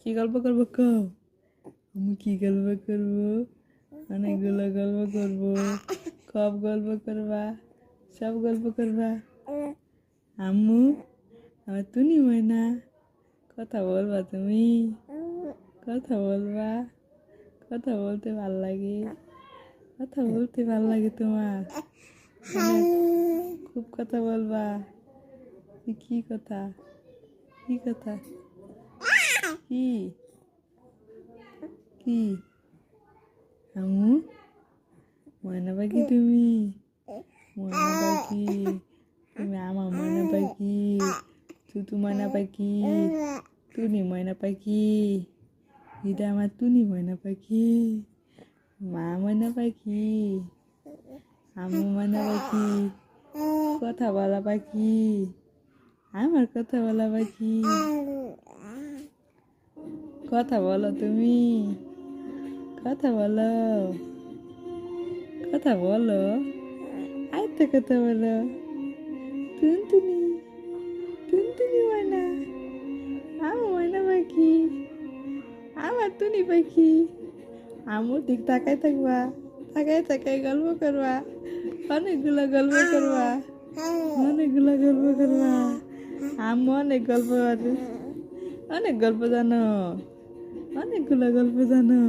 কি গল্প করবো কও? আমি কি গল্প করবো? অনেকগুলো গল্প করবো। সব গল্প করবা? সব গল্প করবা? আম্মু আমার তুনি ময়না, কথা বলবা তুমি? কথা বলবা? কথা বলতে ভাল লাগে? কথা বলতে ভাল লাগে তোমার? অনেক খুব কথা বলবা? কি কথা? কি কথা? কি কি আম্মু ময়না পাখি তুমি? ময়না পাখি তুমি আমার ময়না পাখি? তুতু ময়না পাখি, টুনি ময়না পাখি, এটা আমার টুনি ময়না পাখি, মা ময়না পাখি, আম্মু ময়না পাখি, কথা বলা পাখি, আমার কথা বলা পাখি। কথা বলো তুমি? কথা বলো? কথা বলো? আরেকটা কথা বলো। টুনটুনি, টুনটুনি ময়না, আমার ময়না পাখি, আমার টুনি পাখি। আমুর দিক তাকায় থাকবা, তাকায় তাকায় গল্প করবা, অনেকগুলো গল্প করবা, অনেকগুলো গল্প করবা। আম্মু অনেক গল্প অনেক গল্প জানো, অনেকগুলো গল্প জানো।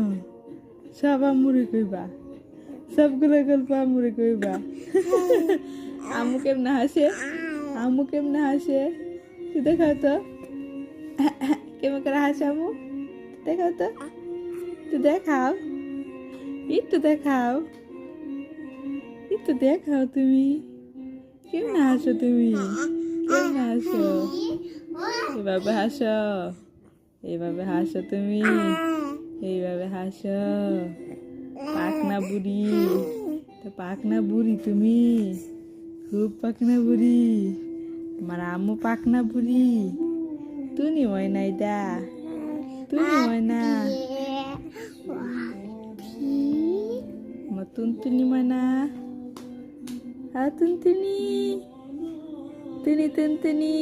সব আম্মুরে কইবা, সবগুলো গল্প আম্মুরে কইবা। আম্মু কেমনে হাসে? আম্মু কেমনে হাসে? তুই দেখাও তো কেমন করে হাসে আম্মু, দেখাও তো, একটু দেখাও, একটু দেখাও, একটু দেখাও তুমি কেমনে হাসো তুমি, কেমনে হাসো? এভাবে হাসো, এইভাবে হাসো তুমি, এইভাবে হাসো। পাকনা বুড়ি, তো পাকনা বুড়ি তুমি, খুব পাকনা বুড়ি। আমার আম্মু পাকনা বুড়ি, তুনি ময়না এটা, তুনি ময়না, আমার তুনতুনি ময়না, তুনতুনি, তুনি তুনতুনি।